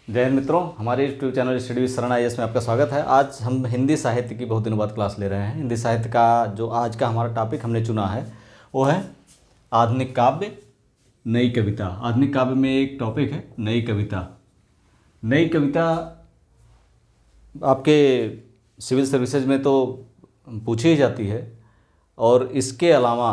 जय हिंद मित्रों, हमारे यूट्यूब चैनल स्टडी विद शरण IAS में आपका स्वागत है। आज हम हिंदी साहित्य की बहुत दिनों बाद क्लास ले रहे हैं। हिंदी साहित्य का जो आज का हमारा टॉपिक हमने चुना है वो है आधुनिक काव्य, नई कविता। आधुनिक काव्य में एक टॉपिक है नई कविता। नई कविता आपके सिविल सर्विसेज में तो पूछी ही जाती है, और इसके अलावा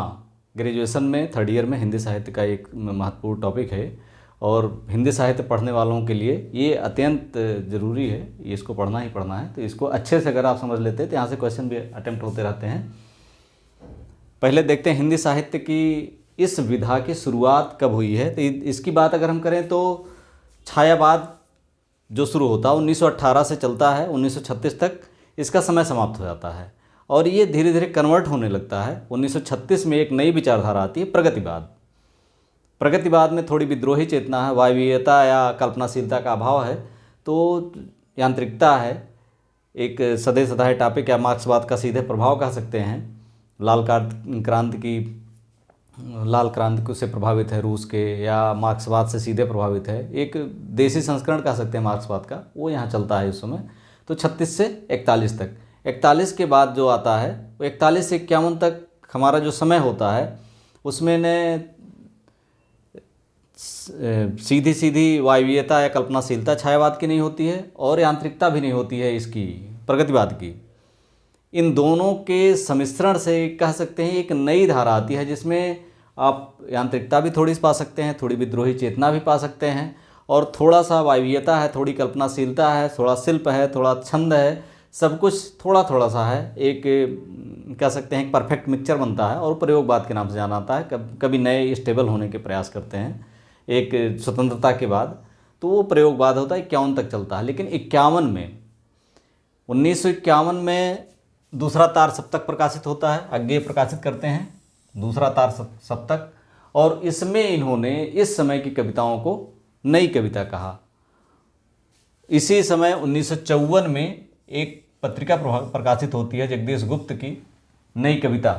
ग्रेजुएशन में थर्ड ईयर में हिंदी साहित्य का एक महत्वपूर्ण टॉपिक है। और हिंदी साहित्य पढ़ने वालों के लिए ये अत्यंत ज़रूरी है, ये इसको पढ़ना ही पढ़ना है। तो इसको अच्छे से अगर आप समझ लेते हैं तो यहाँ से क्वेश्चन भी अटेम्प्ट होते रहते हैं। पहले देखते हैं हिंदी साहित्य की इस विधा की शुरुआत कब हुई है। तो इसकी बात अगर हम करें तो छायावाद जो शुरू होता है 1918 से चलता है 1936 तक, इसका समय समाप्त हो जाता है और ये धीरे धीरे कन्वर्ट होने लगता है। 1936 में एक नई विचारधारा आती है प्रगतिवाद। प्रगतिवाद में थोड़ी विद्रोही चेतना है, वायवीयता या कल्पनाशीलता का अभाव है, तो यांत्रिकता है, एक सदैव सदाए टॉपिक या मार्क्सवाद का सीधे प्रभाव कह सकते हैं। लाल क्रांति से प्रभावित है रूस के, या मार्क्सवाद से सीधे प्रभावित है। एक देसी संस्करण कह सकते हैं मार्क्सवाद का, वो यहाँ चलता है इस समय। तो 36 से 41 तक, 41 के बाद जो आता है वो 41 से 51 तक हमारा जो समय होता है उसमें ने सीधी सीधी वायवीयता या कल्पनाशीलता छायावाद की नहीं होती है, और यांत्रिकता भी नहीं होती है इसकी प्रगतिवाद की। इन दोनों के सम्मिश्रण से कह सकते हैं एक नई धारा आती है, जिसमें आप यांत्रिकता भी थोड़ी पा सकते हैं, थोड़ी विद्रोही चेतना भी पा सकते हैं, और थोड़ा सा वायवीयता है, थोड़ी कल्पनाशीलता है, थोड़ा शिल्प है, थोड़ा छंद है, सब कुछ थोड़ा थोड़ा सा है। एक कह सकते हैं एक परफेक्ट मिक्सचर बनता है, और प्रयोगवाद के नाम से जाना जाता है। कभी नए स्टेबल होने के प्रयास करते हैं एक स्वतंत्रता के बाद, तो वो प्रयोगवाद होता है। 51 तक चलता है। लेकिन 1951 में दूसरा तार सप्तक प्रकाशित होता है, अज्ञेय प्रकाशित करते हैं दूसरा तार सप्तक, और इसमें इन्होंने इस समय की कविताओं को नई कविता कहा। इसी समय 1954 में एक पत्रिका प्रकाशित होती है जगदीश गुप्त की, नई कविता।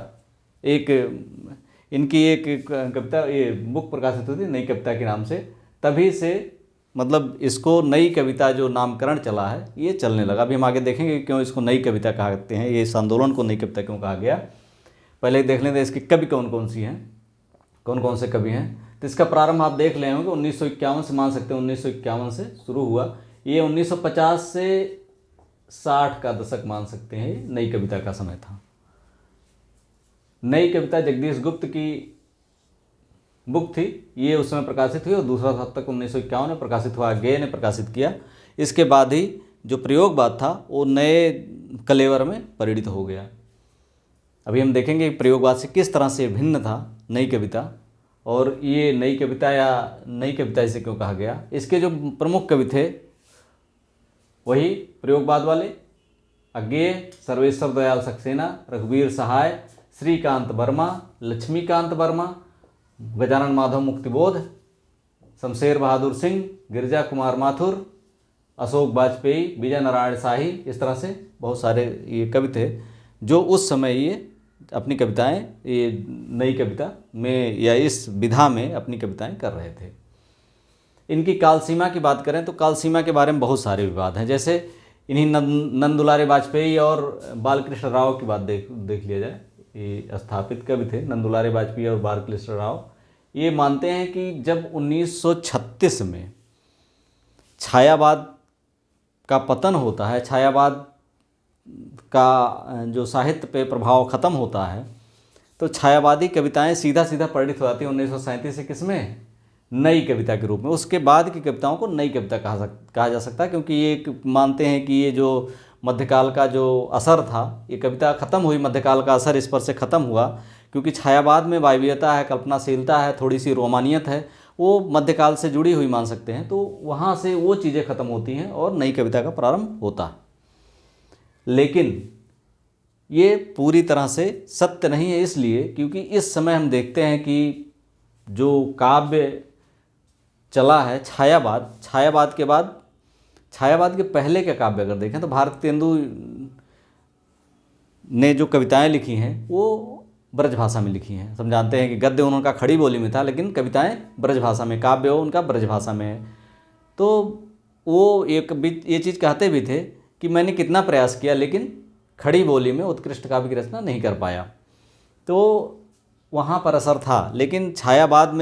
इनकी एक कविता, ये बुक प्रकाशित होती है नई कविता के नाम से। तभी से मतलब इसको नई कविता जो नामकरण चला है ये चलने लगा। अभी हम आगे देखेंगे क्यों इसको नई कविता कहते हैं, ये इस आंदोलन को नई कविता क्यों कहा गया। पहले देख लेते हैं इसके कवि कौन कौन सी हैं, कौन कौन से कवि हैं। तो इसका प्रारंभ आप देख ले होंगे 1951 से, मान सकते हैं 1951 से शुरू हुआ। ये 1950 से 60 का दशक मान सकते हैं नई कविता का समय था। नई कविता जगदीश गुप्त की बुक थी, ये उस समय प्रकाशित हुई, और दूसरा सप्तक 1951 में प्रकाशित हुआ, अज्ञेय ने प्रकाशित किया। इसके बाद ही जो प्रयोगवाद था वो नए कलेवर में परिणित हो गया। अभी हम देखेंगे प्रयोगवाद से किस तरह से भिन्न था नई कविता, और ये नई कविता या नई कविता इसे क्यों कहा गया। इसके जो प्रमुख कवि थे वही प्रयोगवाद वाले, अज्ञेय, सर्वेश्वर दयाल सक्सेना, रघुवीर सहाय, श्रीकांत वर्मा, लक्ष्मीकांत वर्मा, गजानन माधव मुक्तिबोध, शमशेर बहादुर सिंह, गिरिजा कुमार माथुर, अशोक वाजपेयी, विजय नारायण शाही। इस तरह से बहुत सारे ये कवि थे जो उस समय ये अपनी कविताएं ये नई कविता में या इस विधा में अपनी कविताएं कर रहे थे। इनकी काल सीमा की बात करें तो काल सीमा के बारे में बहुत सारे विवाद हैं। जैसे इन्हीं नंद दुलारे वाजपेयी और बालकृष्ण राव की बात देख लिया जाए। ये स्थापित कवि थे नंद दुलारे वाजपेयी और बालकृष्ण राव। ये मानते हैं कि जब 1936 में छायावाद का पतन होता है, छायावाद का जो साहित्य पे प्रभाव ख़त्म होता है, तो छायावादी कविताएं सीधा सीधा परिणित हो जाती हैं 1937 से किसमें, नई कविता के रूप में। उसके बाद की कविताओं को नई कविता कहा जा सकता है, क्योंकि ये मानते हैं कि ये जो मध्यकाल का जो असर था, ये कविता ख़त्म हुई, मध्यकाल का असर इस पर से ख़त्म हुआ, क्योंकि छायावाद में वायवीयता है, कल्पनाशीलता है, थोड़ी सी रोमानियत है, वो मध्यकाल से जुड़ी हुई मान सकते हैं। तो वहाँ से वो चीज़ें ख़त्म होती हैं और नई कविता का प्रारंभ होता है। लेकिन ये पूरी तरह से सत्य नहीं है, इसलिए क्योंकि इस समय हम देखते हैं कि जो काव्य चला है छायावाद के बाद, छायावाद के पहले के काव्य अगर देखें तो भारत तेंदु ने जो कविताएं लिखी हैं वो ब्रजभाषा में लिखी हैं। हम जानते हैं कि गद्य उनका खड़ी बोली में था, लेकिन कविताएं ब्रजभाषा में, काव्य उनका ब्रजभाषा में है। तो वो एक ये चीज़ कहते भी थे कि मैंने कितना प्रयास किया लेकिन खड़ी बोली में उत्कृष्ट काव्य की रचना नहीं कर पाया। तो वहाँ पर असर था। लेकिन छायावाद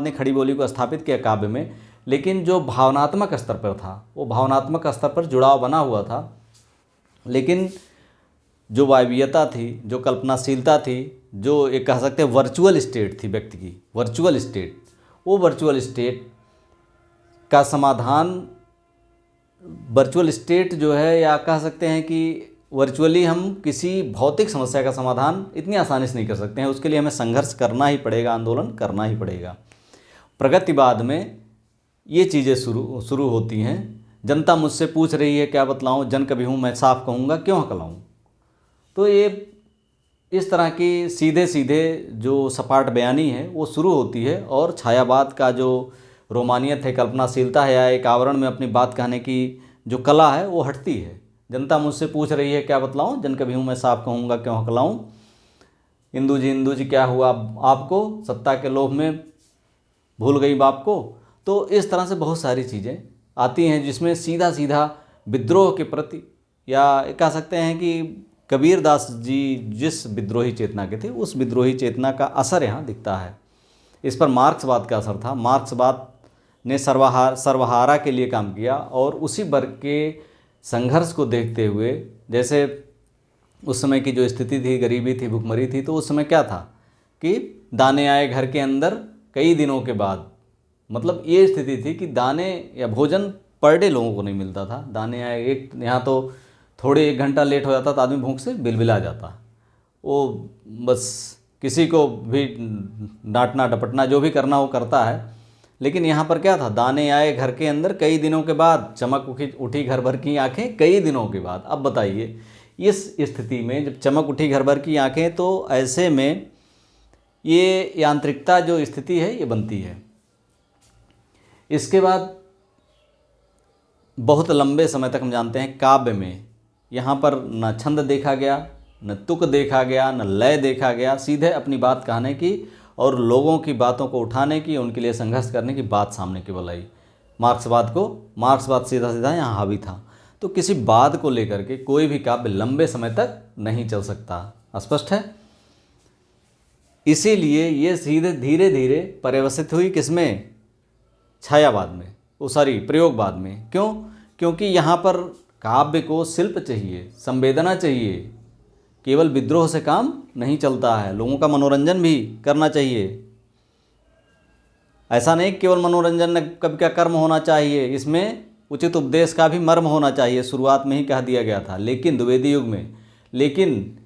ने खड़ी बोली को स्थापित किया काव्य में, लेकिन जो भावनात्मक स्तर पर था वो भावनात्मक स्तर पर जुड़ाव बना हुआ था। लेकिन जो वायवीयता थी, जो कल्पनाशीलता थी, जो एक कह सकते हैं वर्चुअल स्टेट थी व्यक्ति की, वर्चुअल स्टेट, वो वर्चुअल स्टेट का समाधान, वर्चुअल स्टेट जो है, या कह सकते हैं कि वर्चुअली हम किसी भौतिक समस्या का समाधान इतनी आसानी से नहीं कर सकते हैं। उसके लिए हमें संघर्ष करना ही पड़ेगा, आंदोलन करना ही पड़ेगा। प्रगतिवाद में ये चीज़ें शुरू होती हैं। जनता मुझसे पूछ रही है क्या बतलाऊं, जन कभी हूँ मैं साफ कहूँगा क्यों हकलाऊं। तो ये इस तरह की सीधे सीधे जो सपाट बयानी है वो शुरू होती है, और छायावाद का जो रोमानियत है, कल्पनाशीलता है, या एक आवरण में अपनी बात कहने की जो कला है वो हटती है। जनता मुझसे पूछ रही है क्या बतलाऊं, जन कभी हूँ मैं साफ कहूँगा क्यों हकलाऊं। इंदू जी क्या हुआ आपको, सत्ता के लोभ में भूल गई बाप को। तो इस तरह से बहुत सारी चीज़ें आती हैं जिसमें सीधा सीधा विद्रोह के प्रति, या कह सकते हैं कि कबीरदास जी जिस विद्रोही चेतना के थे उस विद्रोही चेतना का असर यहाँ दिखता है। इस पर मार्क्सवाद का असर था। मार्क्सवाद ने सर्वहारा के लिए काम किया, और उसी वर्ग के संघर्ष को देखते हुए, जैसे उस समय की जो स्थिति थी, गरीबी थी, भुखमरी थी, तो उस समय क्या था कि दाने आए घर के अंदर कई दिनों के बाद। मतलब ये स्थिति थी कि दाने या भोजन पर डे लोगों को नहीं मिलता था। दाने आए, एक यहाँ तो थोड़े 1 घंटा लेट हो जाता तो आदमी भूख से बिलबिला जाता। वो बस किसी को भी डांटना डपटना जो भी करना वो करता है। लेकिन यहाँ पर क्या था, दाने आए घर के अंदर कई दिनों के बाद, चमक उठी घर भर की आंखें कई दिनों के बाद। अब बताइए इस स्थिति में जब चमक उठी घर भर की आंखें, तो ऐसे में ये यांत्रिकता जो स्थिति है ये बनती है। इसके बाद बहुत लंबे समय तक हम जानते हैं काव्य में यहाँ पर न छंद देखा गया, न तुक देखा गया, न लय देखा गया। सीधे अपनी बात कहने की और लोगों की बातों को उठाने की, उनके लिए संघर्ष करने की बात सामने केवल आई। मार्क्सवाद सीधा सीधा यहाँ हावी था। तो किसी बात को लेकर के कोई भी काव्य लंबे समय तक नहीं चल सकता, स्पष्ट है। इसीलिए ये सीधे धीरे धीरे पर्यवसित हुई किसमें, छायावाद में, प्रयोगवाद में। क्यों? क्योंकि यहाँ पर काव्य को शिल्प चाहिए, संवेदना चाहिए। केवल विद्रोह से काम नहीं चलता है, लोगों का मनोरंजन भी करना चाहिए। ऐसा नहीं केवल मनोरंजन का कर्म होना चाहिए, इसमें उचित उपदेश का भी मर्म होना चाहिए। शुरुआत में ही कह दिया गया था, लेकिन द्विवेदी युग में, लेकिन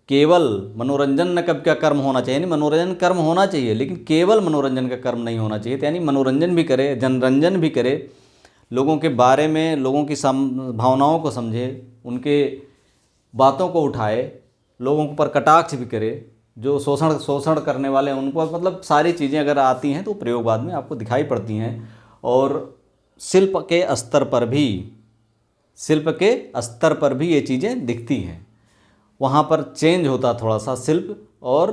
केवल मनोरंजन न कब क्या कर्म होना चाहिए, यानी मनोरंजन कर्म होना चाहिए, लेकिन केवल मनोरंजन का कर्म नहीं होना चाहिए। यानी मनोरंजन भी करे, जनरंजन भी करे, लोगों के बारे में, लोगों की भावनाओं को समझे, उनके बातों को उठाए, लोगों पर कटाक्ष भी करे, जो शोषण करने वाले हैं उनको, मतलब सारी चीज़ें अगर आती हैं तो प्रयोगवाद में आपको दिखाई पड़ती हैं। और शिल्प के स्तर पर भी ये चीज़ें दिखती हैं। वहाँ पर चेंज होता थोड़ा सा शिल्प और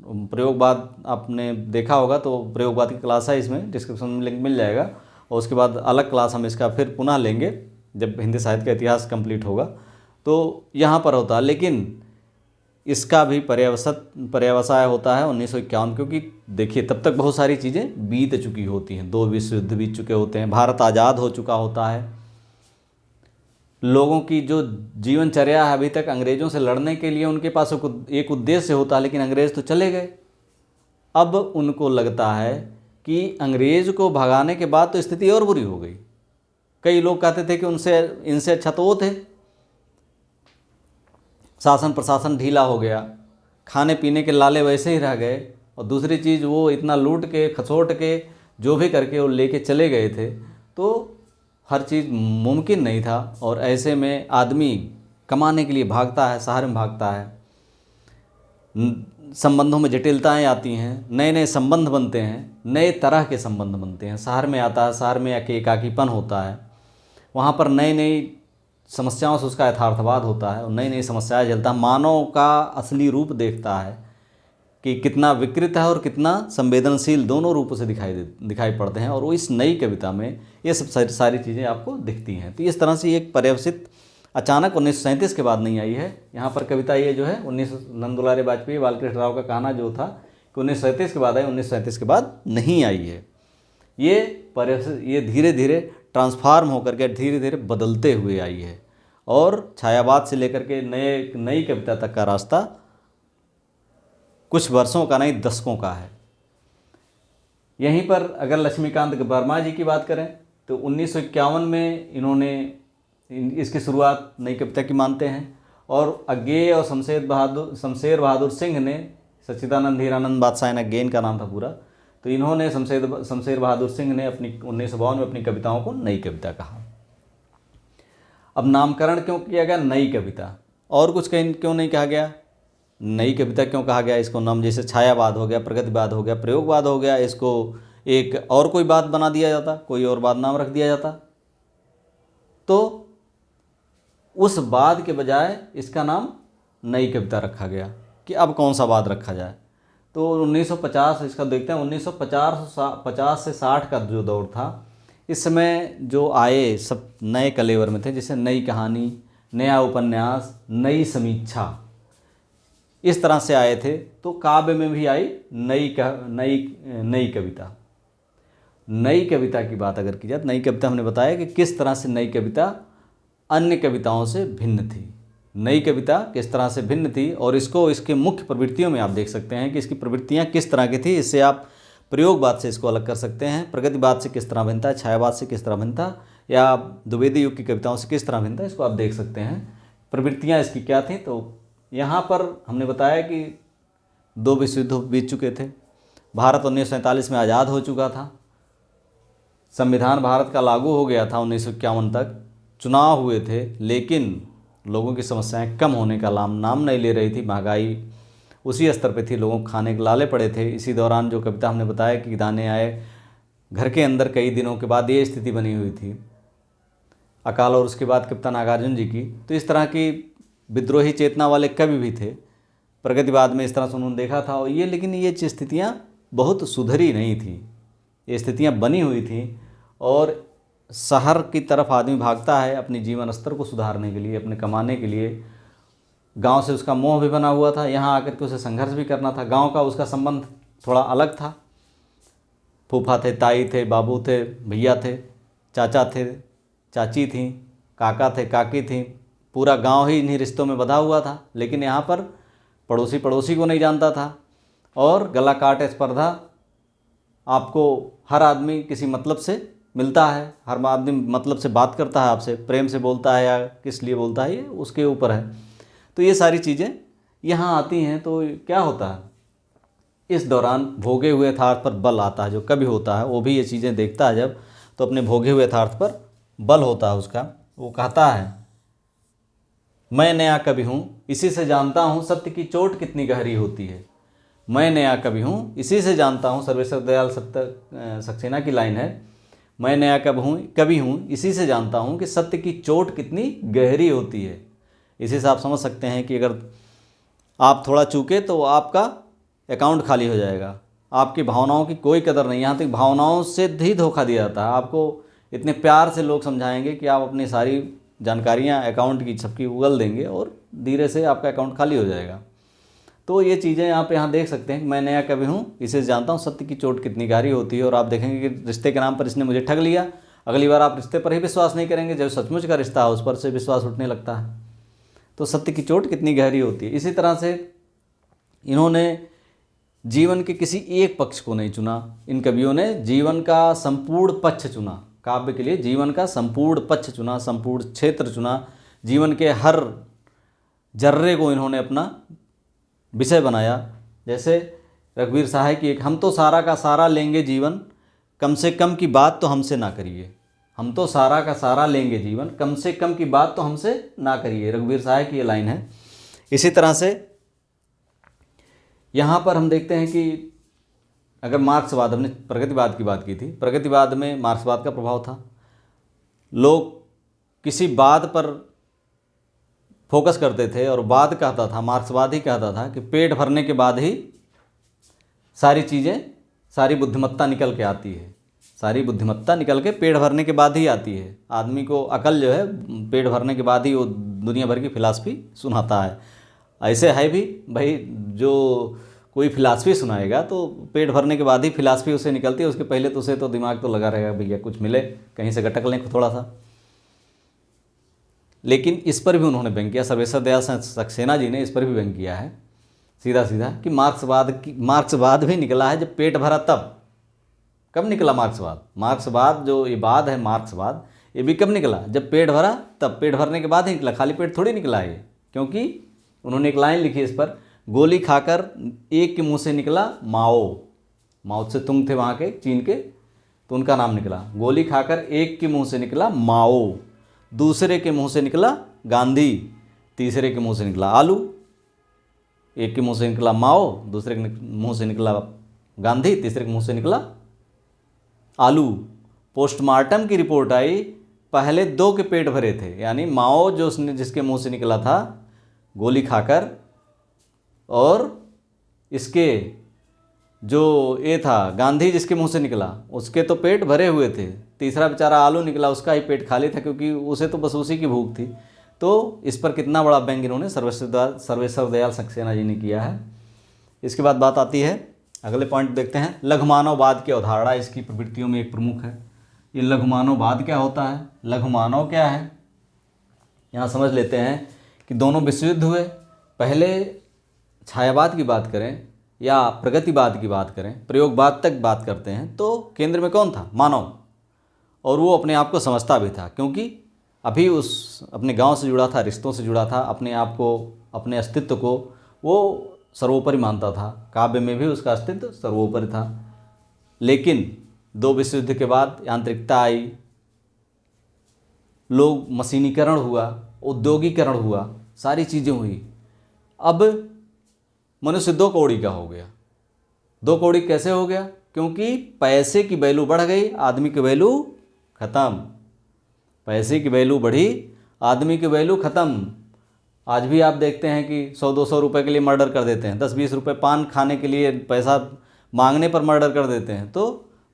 प्रयोगवाद। आपने देखा होगा तो प्रयोगवाद की क्लास है, इसमें डिस्क्रिप्शन में लिंक मिल जाएगा, और उसके बाद अलग क्लास हम इसका फिर पुनः लेंगे जब हिंदी साहित्य का इतिहास कंप्लीट होगा। तो यहाँ पर होता है, लेकिन इसका भी पर्यवसाय होता है 1951, क्योंकि देखिए तब तक बहुत सारी चीज़ें बीत चुकी होती हैं। 2 विश्व युद्ध बीत चुके होते हैं, भारत आज़ाद हो चुका होता है, लोगों की जो जीवनचर्या है अभी तक अंग्रेज़ों से लड़ने के लिए उनके पास एक उद्देश्य होता है, लेकिन अंग्रेज़ तो चले गए। अब उनको लगता है कि अंग्रेज़ को भगाने के बाद तो स्थिति और बुरी हो गई। कई लोग कहते थे कि इनसे अच्छा तो वो थे। शासन प्रशासन ढीला हो गया, खाने पीने के लाले वैसे ही रह गए, और दूसरी चीज़ वो इतना लूट के खसोट के जो भी करके वो लेके चले गए थे, तो हर चीज़ मुमकिन नहीं था। और ऐसे में आदमी कमाने के लिए भागता है, शहर में भागता है, संबंधों में जटिलताएं आती हैं, नए नए संबंध बनते हैं, नए तरह के संबंध बनते हैं। शहर में आता है, शहर में एकाकीपन होता है, वहाँ पर नई नई समस्याओं से उसका यथार्थवाद होता है, और नई नई समस्याएं झेलता है, मानव का असली रूप देखता है। कि कितना विकृत है और कितना संवेदनशील, दोनों रूपों से दिखाई पड़ते हैं। और वो इस नई कविता में ये सब सारी चीज़ें आपको दिखती हैं। तो इस तरह से एक पर्यवसित अचानक 1937 के बाद नहीं आई है। यहाँ पर कविता ये जो है 19 नंदुलारे वाजपेयी बालकृष्ण राव का कहना जो था कि 1937 के बाद आई, 1937 के बाद नहीं आई है। ये धीरे धीरे ट्रांसफार्म होकर के धीरे धीरे बदलते हुए आई है और छायावाद से लेकर के नई कविता तक का रास्ता कुछ वर्षों का नहीं, दशकों का है। यहीं पर अगर लक्ष्मीकांत वर्मा जी की बात करें तो 1951 में इन्होंने इसकी शुरुआत नई कविता की मानते हैं। और अज्ञेय और शमशेर बहादुर सिंह ने, सच्चिदानंद हीरानंद बादशाह अज्ञेय इनका नाम था पूरा, तो इन्होंने शमशेर बहादुर सिंह ने अपनी 1952 में अपनी कविताओं को नई कविता कहा। अब नामकरण क्यों किया गया नई कविता, और कुछ क्यों नहीं कहा गया? नई कविता क्यों कहा गया इसको नाम? जैसे छायावाद हो गया, प्रगतिवाद हो गया, प्रयोगवाद हो गया, इसको एक और कोई बात बना दिया जाता, कोई और बात नाम रख दिया जाता, तो उस बाद के बजाय इसका नाम नई कविता रखा गया कि अब कौन सा वाद रखा जाए। तो 1950 इसका देखते हैं, 1950 से 60 का जो दौर था, इस समय जो आए सब नए कलेवर में थे, जैसे नई कहानी, नया उपन्यास, नई समीक्षा, इस तरह से आए थे। तो काव्य में भी आई नई कविता। नई कविता की बात अगर की जाए, नई कविता हमने बताया कि किस तरह से नई कविता अन्य कविताओं से भिन्न थी। नई कविता किस तरह से भिन्न थी, और इसके मुख्य प्रवृत्तियों में आप देख सकते हैं कि इसकी प्रवृत्तियाँ किस तरह की थी। इससे आप प्रयोगवाद से इसको अलग कर सकते हैं, प्रगतिवाद से किस तरह भिन्न था, छायावाद से किस तरह भिन्न था, या द्विवेदी युग की कविताओं से किस तरह भिन्न था, इसको आप देख सकते हैं प्रवृत्तियाँ इसकी क्या थी। तो यहाँ पर हमने बताया कि 2 विश्व युद्ध बीत चुके थे, भारत 1947 में आज़ाद हो चुका था, संविधान भारत का लागू हो गया था 1951 तक, चुनाव हुए थे, लेकिन लोगों की समस्याएं कम होने का नाम नहीं ले रही थी, महंगाई उसी स्तर पे थी, लोगों को खाने के लाले पड़े थे। इसी दौरान जो कविता हमने बताया कि दाने आए घर के अंदर, कई दिनों के बाद ये स्थिति बनी हुई थी अकाल, और उसके बाद कविता नागार्जुन जी की। तो इस तरह की विद्रोही चेतना वाले कवि भी थे, प्रगतिवाद में इस तरह से उन्होंने देखा था। और लेकिन ये स्थितियाँ बहुत सुधरी नहीं थी, ये स्थितियाँ बनी हुई थी। और शहर की तरफ आदमी भागता है अपनी जीवन स्तर को सुधारने के लिए, अपने कमाने के लिए। गांव से उसका मोह भी बना हुआ था, यहाँ आकर के उसे संघर्ष भी करना था। गांव का उसका संबंध थोड़ा अलग था, फूफा थे, ताई थे, बाबू थे, भैया थे, चाचा थे, चाची थी, काका थे, काकी थी, पूरा गांव ही इन्हीं रिश्तों में बंधा हुआ था। लेकिन यहाँ पर पड़ोसी को नहीं जानता था, और गला काट स्पर्धा, आपको हर आदमी किसी मतलब से मिलता है, हर आदमी मतलब से बात करता है, आपसे प्रेम से बोलता है या किस लिए बोलता है, ये उसके ऊपर है। तो ये सारी चीज़ें यहाँ आती हैं। तो क्या होता है, इस दौरान भोगे हुए यथार्थ पर बल आता है। जो कवि होता है वो भी ये चीज़ें देखता है जब, तो अपने भोगे हुए यथार्थ पर बल होता है उसका। वो कहता है, मैं नया कवि हूँ, इसी से जानता हूँ सत्य की चोट कितनी गहरी होती है। मैं नया कवि हूँ, इसी से जानता हूँ, सर्वेश्वर दयाल सक्सेना की लाइन है, मैं नया कवि हूँ, इसी से जानता हूँ कि सत्य की चोट कितनी गहरी होती है। इसी से आप समझ सकते हैं कि अगर आप थोड़ा चूके तो आपका अकाउंट खाली हो जाएगा, आपकी भावनाओं की कोई कदर नहीं। यहाँ तक भावनाओं से ही धोखा दिया जाता है आपको। इतने प्यार से लोग समझाएंगे कि आप अपनी सारी जानकारियाँ अकाउंट की सबकी उगल देंगे, और धीरे से आपका अकाउंट खाली हो जाएगा। तो ये चीज़ें आप यहाँ देख सकते हैं कि मैं नया कवि हूँ, इसे जानता हूँ सत्य की चोट कितनी गहरी होती है। और आप देखेंगे कि रिश्ते के नाम पर इसने मुझे ठग लिया, अगली बार आप रिश्ते पर ही विश्वास नहीं करेंगे, जब सचमुच का रिश्ता है उस पर से विश्वास उठने लगता है। तो सत्य की चोट कितनी गहरी होती है। इसी तरह से इन्होंने जीवन के किसी एक पक्ष को नहीं चुना, इन कवियों ने जीवन का संपूर्ण पक्ष चुना, काव्य के लिए जीवन का संपूर्ण पक्ष चुना, संपूर्ण क्षेत्र चुना, जीवन के हर जर्रे को इन्होंने अपना विषय बनाया। जैसे रघुवीर साहब की एक, हम तो सारा का सारा लेंगे जीवन, कम से कम की बात तो हमसे ना करिए। हम तो सारा का सारा लेंगे जीवन, कम से कम की बात तो हमसे ना करिए, रघुवीर साहब की ये लाइन है। इसी तरह से यहाँ पर हम देखते हैं कि अगर मार्क्सवाद, हमने प्रगतिवाद की बात की थी, प्रगतिवाद में मार्क्सवाद का प्रभाव था। लोग किसी बात पर फोकस करते थे, और बात कहता था, मार्क्सवाद ही कहता था कि पेट भरने के बाद ही सारी चीज़ें, सारी बुद्धिमत्ता निकल के आती है। सारी बुद्धिमत्ता निकल के पेट भरने के बाद ही आती है। आदमी को अकल जो है पेट भरने के बाद ही वो दुनिया भर की फिलासफी सुनाता है। ऐसे है भी भाई, जो कोई फिलासफी सुनाएगा तो पेट भरने के बाद ही फिलासफी उसे निकलती है। उसके पहले तो उसे तो दिमाग तो लगा रहेगा भैया कुछ मिले, कहीं से गटक लें थोड़ा सा। लेकिन इस पर भी उन्होंने व्यंग किया, सर्वेश्वर दयाल सक्सेना जी ने इस पर भी व्यंग किया है सीधा सीधा कि मार्क्सवाद भी निकला है जब पेट भरा तब। कब निकला मार्क्सवाद? मार्क्सवाद जो ये बाद है मार्क्सवाद, ये भी कब निकला? जब पेट भरा तब। पेट भरने के बाद ही निकला, खाली पेट थोड़ी निकला है। क्योंकि उन्होंने एक लाइन लिखी इस पर, गोली खाकर एक के मुंह से निकला माओ। माओ से तुम थे वहाँ के चीन के, तो उनका नाम निकला। गोली खाकर एक के मुंह से निकला माओ, दूसरे के मुंह से निकला गांधी, तीसरे के मुंह से निकला आलू। एक के मुंह से निकला माओ, दूसरे के मुंह से निकला गांधी, तीसरे के मुंह से निकला आलू। पोस्टमार्टम की रिपोर्ट आई, पहले 2 के पेट भरे थे, यानी माओ जो जिसके मुंह से निकला था गोली खाकर, और इसके जो ये था गांधी जिसके मुंह से निकला उसके तो पेट भरे हुए थे। तीसरा बेचारा आलू निकला, उसका ही पेट खाली था क्योंकि उसे तो बस उसी की भूख थी। तो इस पर कितना बड़ा व्यंग इन्होंने सर्वेश्वर दयाल सक्सेना जी ने किया है। इसके बाद बात आती है, अगले पॉइंट देखते हैं, लघुमानववाद की अवधारणा इसकी प्रवृत्तियों में एक प्रमुख है। ये लघुमानववाद क्या होता है? लघुमानव क्या है, यहाँ समझ लेते हैं कि दोनों विश्व युद्ध हुए। पहले छायावाद की बात करें या प्रगतिवाद की बात करें, प्रयोगवाद तक बात करते हैं, तो केंद्र में कौन था? मानव। और वो अपने आप को समझता भी था, क्योंकि अभी उस अपने गांव से जुड़ा था, रिश्तों से जुड़ा था, अपने आप को, अपने अस्तित्व को वो सर्वोपरि मानता था। काव्य में भी उसका अस्तित्व सर्वोपरि था। लेकिन 2 विश्व युद्ध के बाद यांत्रिकता आई, लोग मशीनीकरण हुआ, औद्योगिकरण हुआ, सारी चीज़ें हुई। अब मनुष्य 2 कौड़ी का हो गया। 2 कौड़ी कैसे हो गया? क्योंकि पैसे की वैल्यू बढ़ गई, आदमी की वैल्यू ख़त्म। पैसे की वैल्यू बढ़ी, आदमी की वैल्यू ख़त्म। आज भी आप देखते हैं कि 100-200 रुपये के लिए मर्डर कर देते हैं, 10-20 रुपये पान खाने के लिए पैसा मांगने पर मर्डर कर देते हैं। तो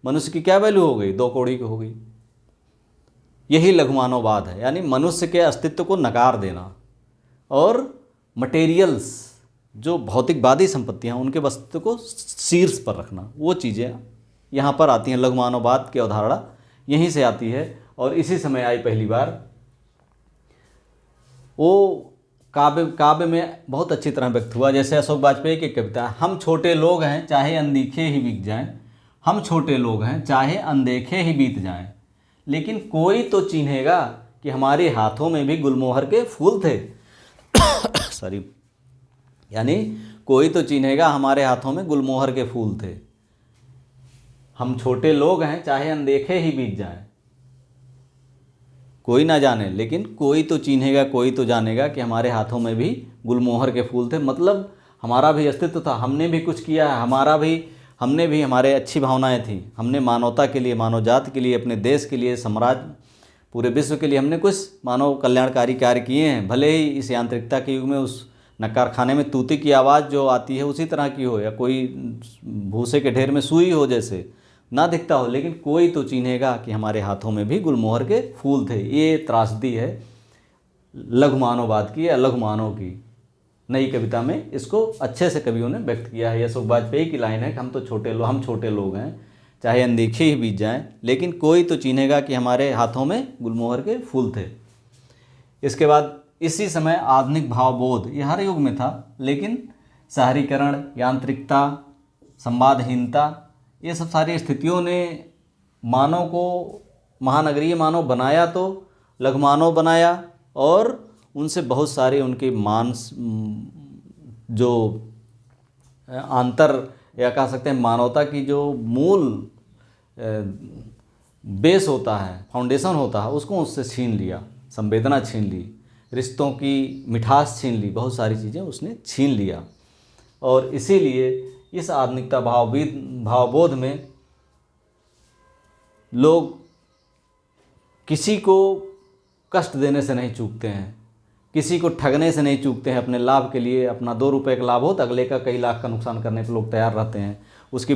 मनुष्य की क्या वैल्यू हो गई? 2 कौड़ी की हो गई। यही लघुमानववाद है, यानी मनुष्य के अस्तित्व को नकार देना और मटेरियल्स जो भौतिकवादी संपत्तियाँ हैं उनके अस्तित्व को शीर्ष पर रखना, वो चीज़ें यहाँ पर आती हैं। लघुमानववाद की अवधारणा यहीं से आती है और इसी समय आई पहली बार। वो काव्य में बहुत अच्छी तरह व्यक्त हुआ। जैसे अशोक वाजपेयी की कविता, हम छोटे लोग हैं चाहे अनदेखे ही बीत जाएं, हम छोटे लोग हैं चाहे अनदेखे ही बीत जाएं, लेकिन कोई तो चिन्हेगा कि हमारे हाथों में भी गुलमोहर के फूल थे। सॉरी, यानी कोई तो चिन्हेगा हमारे हाथों में गुलमोहर के फूल थे। हम छोटे लोग हैं चाहे अनदेखे ही बीत जाएं, कोई ना जाने लेकिन कोई तो चिन्हेगा, कोई तो जानेगा कि हमारे हाथों में भी गुलमोहर के फूल थे। मतलब हमारा भी अस्तित्व था, हमने भी कुछ किया है, हमने भी हमारे अच्छी भावनाएं थी, हमने मानवता के लिए, मानव जाति के लिए, अपने देश के लिए, साम्राज्य, पूरे विश्व के लिए हमने कुछ मानव कल्याणकारी कार्य किए हैं। भले ही इस यांत्रिकता के युग में उस न कारखाने में तूती की आवाज़ जो आती है उसी तरह की हो, या कोई भूसे के ढेर में सुई हो जैसे ना दिखता हो, लेकिन कोई तो चिन्हेगा कि हमारे हाथों में भी गुलमोहर के फूल थे। ये त्रासदी है लघुमानववाद की या लघुमानव की। नई कविता में इसको अच्छे से कवियों ने व्यक्त किया है। अशोक वाजपेयी की लाइन है कि हम छोटे लोग हैं चाहे अनदेखे ही बीत जाएं, लेकिन कोई तो चिन्हेगा कि हमारे हाथों में गुलमोहर के फूल थे। इसके बाद इसी समय आधुनिक भावबोध, ये हर युग में था, लेकिन शहरीकरण, यांत्रिकता, संवादहीनता, ये सब सारी स्थितियों ने मानव को महानगरीय मानव बनाया तो लघुमानव बनाया, और उनसे बहुत सारे उनके जो आंतर या कह सकते हैं मानवता की जो मूल बेस होता है, फाउंडेशन होता है, उसको उससे छीन लिया। संवेदना छीन ली, रिश्तों की मिठास छीन ली, बहुत सारी चीज़ें उसने छीन लिया। और इसीलिए इस आधुनिकता भावबोध में लोग किसी को कष्ट देने से नहीं चूकते हैं, किसी को ठगने से नहीं चूकते हैं। अपने लाभ के लिए, अपना 2 रुपये का लाभ हो तो अगले का कई लाख का नुकसान करने पर लोग तैयार रहते हैं।